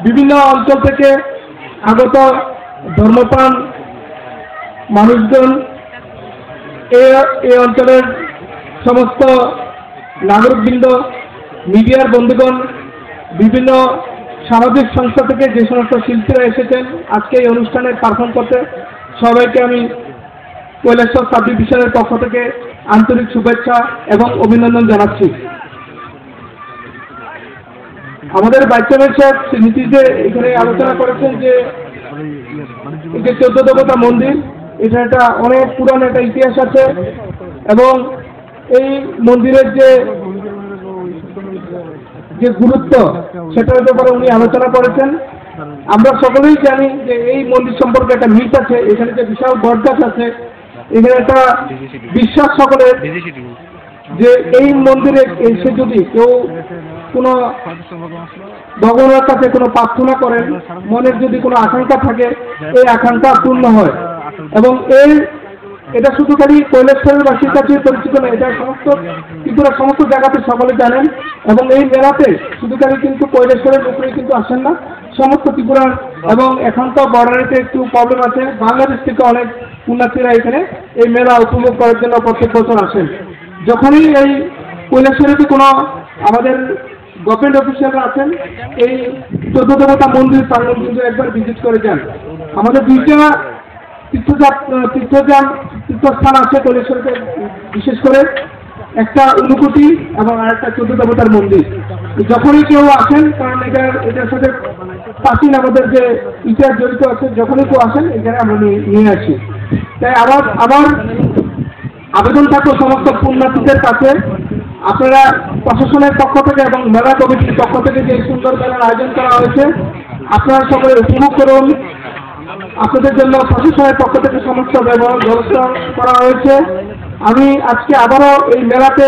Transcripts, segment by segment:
বিভিন্ন অঞ্চল থেকে আগত ধর্মপ্রাণ মানুষজন এই অঞ্চলের সমস্ত নাগরিকবৃন্দ, মিডিয়ার বন্ধুগণ, বিভিন্ন সামাজিক সংস্থা থেকে যে সমস্ত শিল্পীরা এসেছেন আজকে এই অনুষ্ঠানে পারফর্ম করতে, সবাইকে আমি কৈলাসহর সাব ডিভিশনের পক্ষ থেকে আন্তরিক শুভেচ্ছা এবং অভিনন্দন জানাচ্ছি। আমাদের ভাইস চেয়ারম্যান সাহেব নীতিশে এখানে আলোচনা করেছেন যে 14 দেবতা মন্দির, এটা একটা অনেক পুরানো একটা ইতিহাস আছে এবং এই মন্দিরের যে গুরুত্ব সেটার ব্যাপারে উনি আলোচনা করেছেন। আমরা সকলেই জানি যে এই মন্দির সম্পর্কে একটা মিথ আছে, এখানে যে বিশাল বটগাছ আছে, এখানে একটা বিশ্বাস সকলের যে এই মন্দিরে এসে যদি কেউ কোনো ভগবানের কাছে কোনো প্রার্থনা করেন, মনের যদি কোনো আকাঙ্ক্ষা থাকে, এই আকাঙ্ক্ষা পূর্ণ হয়। এবং এটা শুধু খালি কৈলাসহরের বাসীর কাছে পরিচিত না, এটা সমস্ত ত্রিপুরার সমস্ত জায়গাতে সকলে জানেন। এবং এই মেলাতে শুধু খালি কিন্তু কৈলাসহরের লোকরাই কিন্তু আসেন না, সমস্ত ত্রিপুরার, এবং এখন তো বর্ডারেতে একটু প্রবলেম আছে, বাংলাদেশ থেকে অনেক পুণ্যার্থীরা এখানে এই মেলা উপভোগ করার জন্য প্রত্যেক বছর আসেন। যখনই এই কৈলাসহরে কোনো আমাদের গভর্নমেন্ট অফিসিয়ালরা আছেন, এই 14 দেবতা মন্দির প্রাঙ্গণ কিন্তু একবার ভিজিট করে যান। আমাদের দুইটা তীর্থস্থান আছে কৈলাসহরে, বিশেষ করে একটা অনুকুটি এবং আরেকটা 14 দেবতার মন্দির। যখনই কেউ আসেন, কারণ এটার সাথে প্রাচীন আমাদের যে ইতিহাস জড়িত আছে, যখনই কেউ আসেন এখানে আমরা নিয়ে আসি। তাই আমার আবেদন থাকলো সমস্ত পুণ্যার্থীদের কাছে, আপনারা প্রশাসনের পক্ষ থেকে এবং মেলা কমিটির পক্ষ থেকে যে সুন্দর মেলার আয়োজন করা হয়েছে, আপনারা সকলে উপভোগ করুন। আপনাদের জন্য প্রশাসনের পক্ষ থেকে সমস্ত ব্যবস্থা করা হয়েছে। আমি আজকে আবারও এই মেলাতে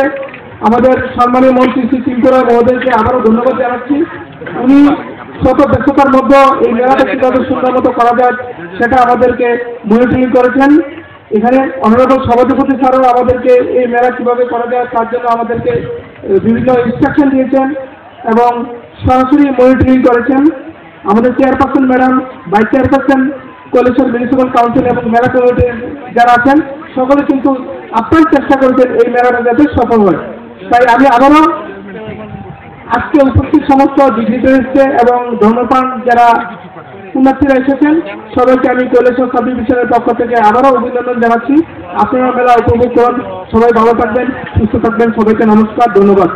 আমাদের সম্মানীয় মন্ত্রী শ্রী ত্রিপুরা মহোদয়কে আবারও ধন্যবাদ জানাচ্ছি। উনি শত ব্যস্ততার মধ্যে এই মেলাটা কীভাবে সুন্দর মতো করা যায় সেটা আমাদেরকে মনিটরিং করেছেন। এখানে অনারেবল সভাপতি স্যারও আমাদেরকে এই মেলা কীভাবে করা যায় তার জন্য আমাদেরকে বিভিন্ন ইনস্ট্রাকশন দিয়েছেন এবং সরাসরি মনিটরিং করেছেন। আমাদের chairperson madam, vice chairperson, Kailashahar municipal council এবং মেলা কমিটির যারা আছেন সকলে কিন্তু আপ্রাণ চেষ্টা করেছেন এই মেলাটা যাতে সফল হয়। তাই আমি আবারও আজকে উপস্থিত সমস্ত ডিগ্রিটারিস্টে এবং ধর্মপ্রাণ যারা পুণ্যার্থীরা এসেছেন সবাইকে আমি কৈলাসহর সাব ডিভিশনের পক্ষ থেকে আবারও অভিনন্দন জানাচ্ছি। আপনারা মেলা উপভোগ করুন, সবাই ভালো থাকবেন, সুস্থ থাকবেন। সবাইকে নমস্কার, ধন্যবাদ।